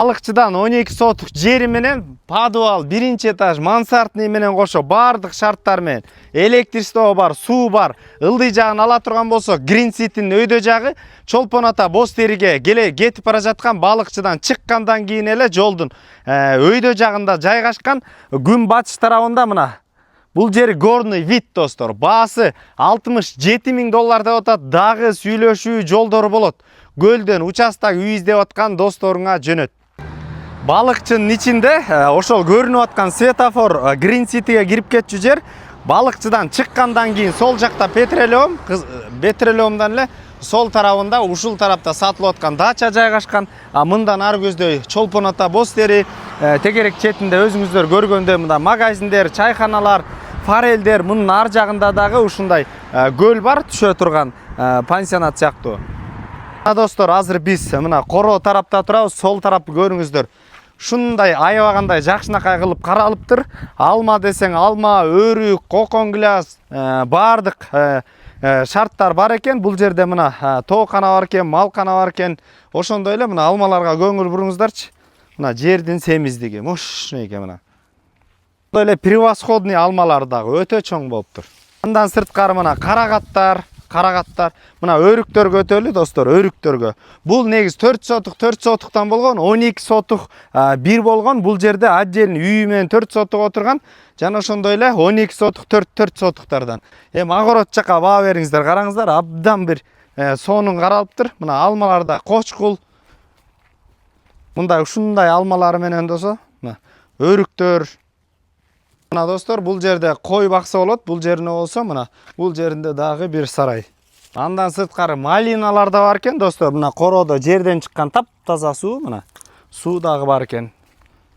Балыкчыдан 12 сотук жери менен подвал, биринчи этаж, мансартный менен кошо бардык шарттар менен электричество бар, суу бар, ылдый жагын ала турган болсо, Green City'nin өйдө жагы Чолпон ата боз териге кетип бара жаткан балыкчыдан чыккандан кийин эле жолдун өйдө жагында жайгашкан күн батыш тарабында мына бул жери горный вид достор. Баасы $67.000 деп атат. Дагы сүйлөшүү жолдору болот. Көлдөн участок үй издеп аткан досторуңа жөнөт. Балыкчынын ичинде ошол көрүнүп аткан светофор Green City'ге кирип кетчү жер. Балыкчыдан чыккандан кийин сол жакта петролеумдан эле сол тарабында ушул тарапта сатылып аткан дача жайгашкан. Мындан ары көздөй Чолпон ата боз тери, тегерек четинде өзүңүздөр көргөндөй мында магазиндер, чайханалар, форелдер, мунун ар жагында дагы ушундай көл бар, түшө турган пансионат сыяктуу. Достор, азыр биз мына Коро тарапта турабыз, сол тарапты көрүңүздөр. Шундай аябагандай жакшынакай кылып каралыптыр. Алма десең алма, өрүк, кокон глаз, бардык шарттар бар экен. Бул жерде мына тоокана бар экен, малкана бар экен. Ошондой эле мына алмаларга көңүл буруңуздарчы. Мына жердин семиздиги мощный экен мына. Ошондой эле превосходный алмалар дагы өтө чоң болуптур. Андан сырткары мына карагаттар, мына өрүктөргө өтөлү достор, өрүктөргө. Бул негиз 4 сотуктан болгон, 12 сотук бир болгон. Бул жерде отдельный үй менен 4 сотук отурган. Жана ошондой эле 12 сотук, 4 сотуктардан. Эми огород жакка баа бериңиздер, караңыздар, абдан бир сонун каралыптыр. Мына алмаларда кочкул. Мындай ушундай алмалары менен досо, мына өрүктөр. Мына достор, бул жерде кой бакса болот. Бул жерине болсо, мына бул жеринде дагы бир сарай. Андан сырткары малиналар да бар экен достор. Мына Коrodо жерден чыккан таптаза суу, мына суу дагы бар экен.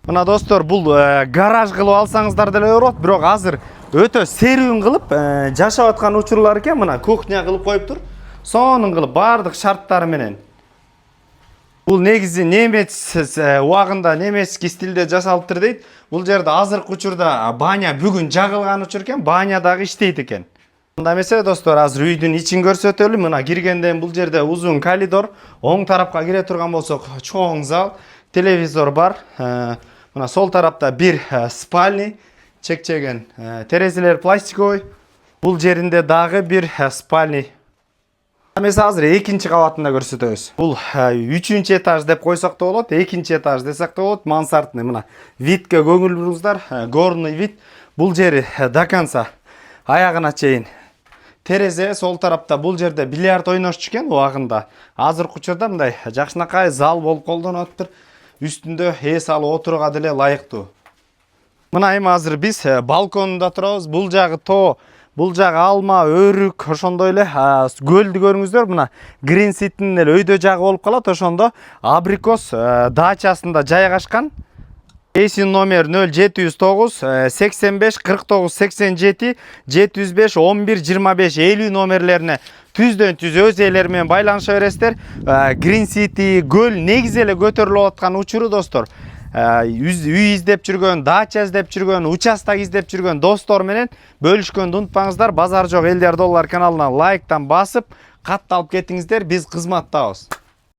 Мына достор, бул гараж кылып алсаңыздар деле болот, бирок азыр өтө серүүн кылып жашап аткан учурлар экен. Мына кухня кылып коюптур. Сонун кылып бардык шарттары менен. Бул негизи немец убагында немецкий стилде жасалыптыр дейт. Бул жерде азыркы учурда баня бүгүн жагылган учур экен, баня дагы иштейт экен. Анда эмесе достор, азыр үйдүн ичин көрсөтөлү. Мына киргенден бул жерде узун коридор, оң тарапка кире турган болсок чоң зал, телевизор бар. Мына сол тарапта бир спальный, чекчеген терезелер пластиковый. Бул жеринде дагы бир спальный. Эмесе азыр экинчи кабатында көрсөтөбүз. Бул 3-чү этаж деп койсок да болот, 2-чи этаж десек да болот, мансартный. Мына видке көңүл буруңуздар, горный вид. Бул жери до конца аягына чейин терезе. Сол тарапта бул жерде бильярд ойношчу экен убагында. Азыркы учурда мындай жакшынакай зал болуп колдонуп атыптыр. Үстүндө эс алып отурууга деле ылайыктуу. Мына эми азыр биз балконунда турабыз. Бул жагы тоо, бул жагы алма, өрүк, ошондой эле көлдү көрүңүздөр. Мына Green City'nin эле өйдө жагы болуп калат. Ошондо абрикос дачасында жайгашкан. Эсин номер 0709 85 49 87 705 11 25 50 номерлерине түздөн түз өз ээлери менен байланыша бересиздер. Green City көл негизи эле көтөрүлүп аткан учуру достор. Үй издеп жүргөн, дача издеп жүргөн, участок издеп жүргөн достор менен бөлүшкөндү унутпаңыздар. Базар жок элдер доллар каналына лайктан басып, катталып кетиңиздер. Биз кызматтабыз.